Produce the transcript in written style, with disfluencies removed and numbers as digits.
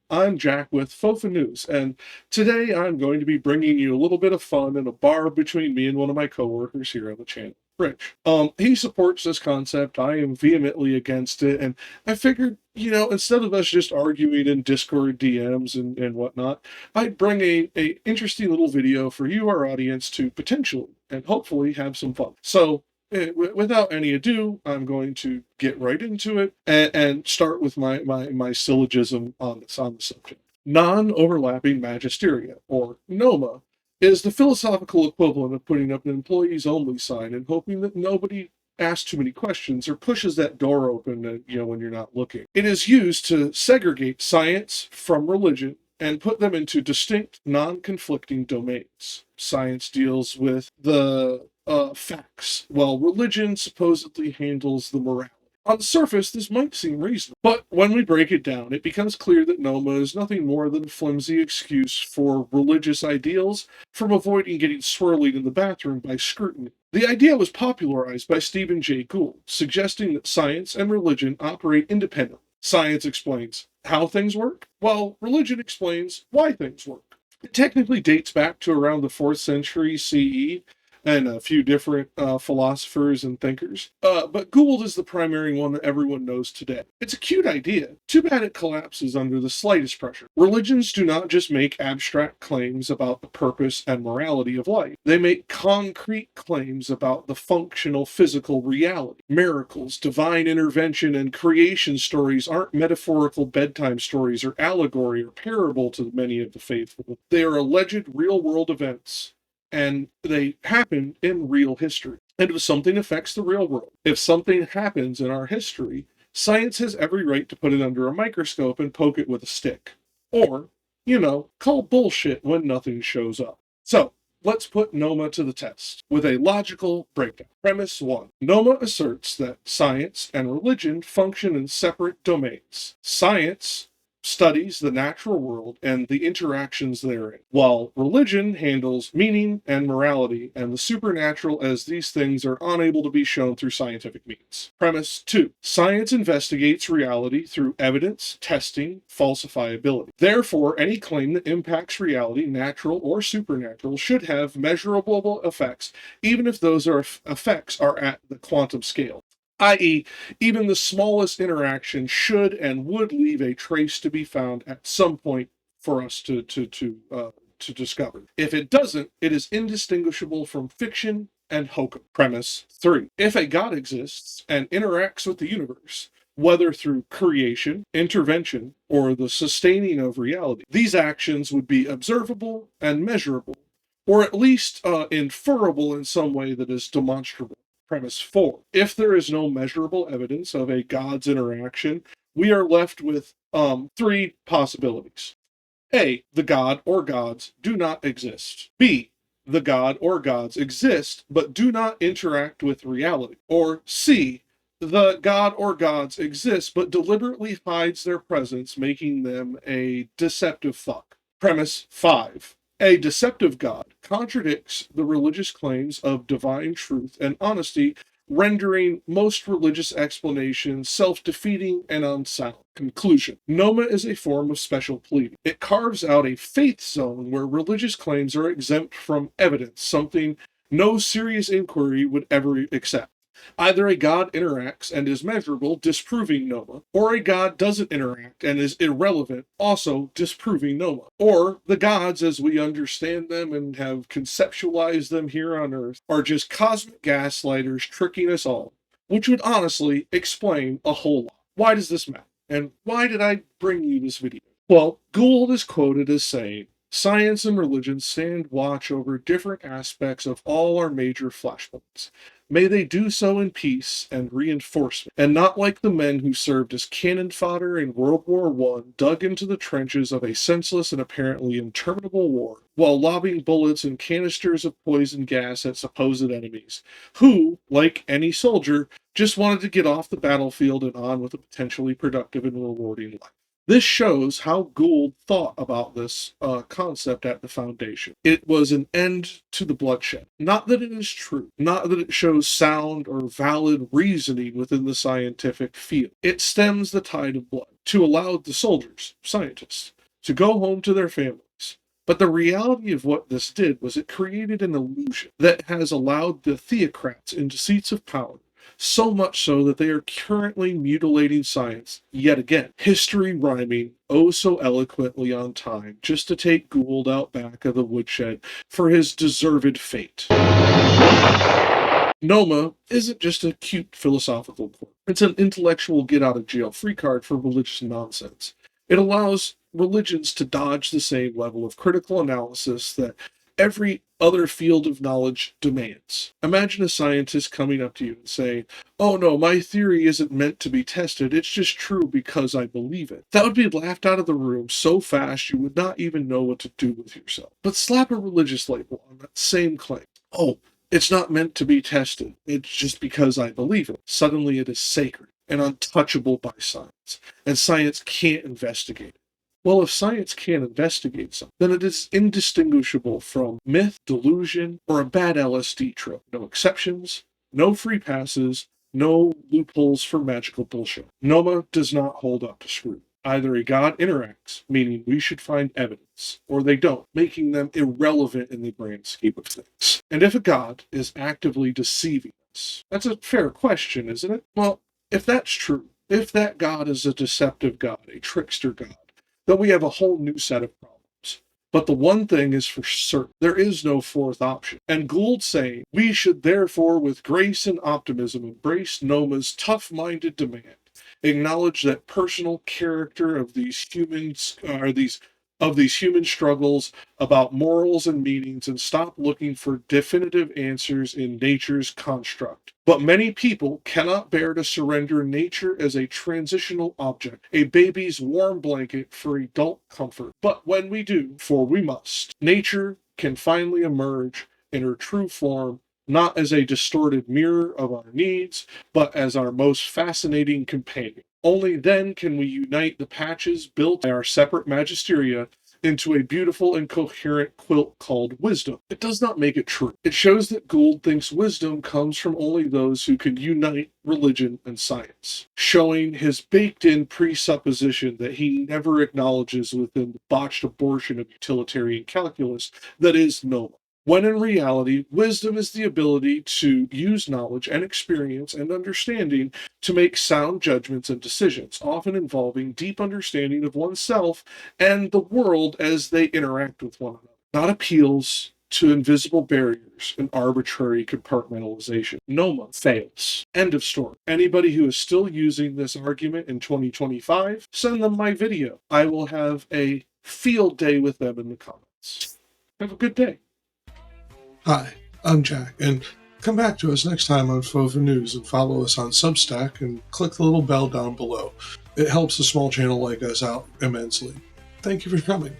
I'm Jack with FOFANews, and today I'm going to be bringing you a little bit of fun and a bar between me and one of my coworkers here on the channel, Rich. He supports this concept. I am vehemently against it, and I figured, instead of us just arguing in Discord DMs and whatnot, I'd bring a interesting little video for you, our audience, to potentially and hopefully have some fun. So without any ado, I'm going to get right into it and start with my syllogism on the subject. Non-overlapping magisteria, or Noma, is the philosophical equivalent of putting up an employees only sign and hoping that nobody asks too many questions or pushes that door open, when you're not looking. It is used to segregate science from religion and put them into distinct, non-conflicting domains. Science deals with the facts, while religion supposedly handles the morality. On the surface, this might seem reasonable, but when we break it down, it becomes clear that Noma is nothing more than a flimsy excuse for religious ideals from avoiding getting swirling in the bathroom by scrutiny. The idea was popularized by Stephen Jay Gould, suggesting that science and religion operate independently. Science explains how things work, while religion explains why things work. It technically dates back to around the 4th century CE, and a few different philosophers and thinkers. But Gould is the primary one that everyone knows today. It's a cute idea. Too bad it collapses under the slightest pressure. Religions do not just make abstract claims about the purpose and morality of life. They make concrete claims about the functional physical reality. Miracles, divine intervention, and creation stories aren't metaphorical bedtime stories or allegory or parable to many of the faithful. They are alleged real-world events, and they happen in real history. And if something affects the real world, if something happens in our history, science has every right to put it under a microscope and poke it with a stick. Or, call bullshit when nothing shows up. So, let's put Noma to the test with a logical breakdown. Premise 1. Noma asserts that science and religion function in separate domains. Science studies the natural world and the interactions therein, while religion handles meaning and morality and the supernatural, as these things are unable to be shown through scientific means. Premise 2. Science investigates reality through evidence, testing, falsifiability. Therefore, any claim that impacts reality, natural or supernatural, should have measurable effects, even if those effects are at the quantum scale, i.e., even the smallest interaction should and would leave a trace to be found at some point for us to discover. If it doesn't, it is indistinguishable from fiction and hokum. Premise 3. If a God exists and interacts with the universe, whether through creation, intervention, or the sustaining of reality, these actions would be observable and measurable, or at least inferable in some way that is demonstrable. Premise 4. If there is no measurable evidence of a God's interaction, we are left with 3 possibilities. A. The God or gods do not exist. B. The God or gods exist but do not interact with reality. Or C. The God or gods exist but deliberately hides their presence, making them a deceptive fuck. Premise 5. A deceptive God contradicts the religious claims of divine truth and honesty, rendering most religious explanations self-defeating and unsound. Conclusion. Noma is a form of special pleading. It carves out a faith zone where religious claims are exempt from evidence, something no serious inquiry would ever accept. Either a God interacts and is measurable, disproving Noma, or a God doesn't interact and is irrelevant, also disproving Noma. Or the gods, as we understand them and have conceptualized them here on Earth, are just cosmic gaslighters tricking us all, which would honestly explain a whole lot. Why does this matter? And why did I bring you this video? Well, Gould is quoted as saying, "Science and religion stand watch over different aspects of all our major flashpoints. May they do so in peace and reinforcement, and not like the men who served as cannon fodder in World War I, dug into the trenches of a senseless and apparently interminable war, while lobbing bullets and canisters of poison gas at supposed enemies, who, like any soldier, just wanted to get off the battlefield and on with a potentially productive and rewarding life." This shows how Gould thought about this concept at the foundation. It was an end to the bloodshed. Not that it is true, not that it shows sound or valid reasoning within the scientific field. It stems the tide of blood to allow the soldiers, scientists, to go home to their families. But the reality of what this did was it created an illusion that has allowed the theocrats into seats of power, so much so that they are currently mutilating science yet again. History rhyming oh so eloquently on time, just to take Gould out back of the woodshed for his deserved fate. Noma isn't just a cute philosophical quirk. It's an intellectual get-out-of-jail-free card for religious nonsense. It allows religions to dodge the same level of critical analysis that every other field of knowledge demands. Imagine a scientist coming up to you and saying, "Oh no, my theory isn't meant to be tested, it's just true because I believe it." That would be laughed out of the room so fast you would not even know what to do with yourself. But slap a religious label on that same claim. "Oh, it's not meant to be tested, it's just because I believe it." Suddenly it is sacred and untouchable by science, and science can't investigate it. Well, if science can't investigate something, then it is indistinguishable from myth, delusion, or a bad LSD trip. No exceptions, no free passes, no loopholes for magical bullshit. Noma does not hold up to scrutiny. Either a god interacts, meaning we should find evidence, or they don't, making them irrelevant in the grand scheme of things. And if a god is actively deceiving us, that's a fair question, isn't it? Well, if that's true, if that god is a deceptive god, a trickster god, then we have a whole new set of problems. But the one thing is for certain, there is no fourth option. And Gould saying, we should therefore with grace and optimism embrace Noma's tough-minded demand, acknowledge that personal character of these humans of these human struggles about morals and meanings, and stop looking for definitive answers in nature's construct. But many people cannot bear to surrender nature as a transitional object, a baby's warm blanket for adult comfort. But when we do, for we must, nature can finally emerge in her true form, not as a distorted mirror of our needs, but as our most fascinating companion. Only then can we unite the patches built by our separate magisteria into a beautiful and coherent quilt called wisdom. It does not make it true. It shows that Gould thinks wisdom comes from only those who can unite religion and science, showing his baked-in presupposition that he never acknowledges within the botched abortion of utilitarian calculus that is Noma. When in reality, wisdom is the ability to use knowledge and experience and understanding to make sound judgments and decisions, often involving deep understanding of oneself and the world as they interact with one another, not appeals to invisible barriers and arbitrary compartmentalization. Noma fails. End of story. Anybody who is still using this argument in 2025, send them my video. I will have a field day with them in the comments. Have a good day. Hi, I'm Jack, and come back to us next time on FOFANews and follow us on Substack and click the little bell down below. It helps a small channel like us out immensely. Thank you for coming.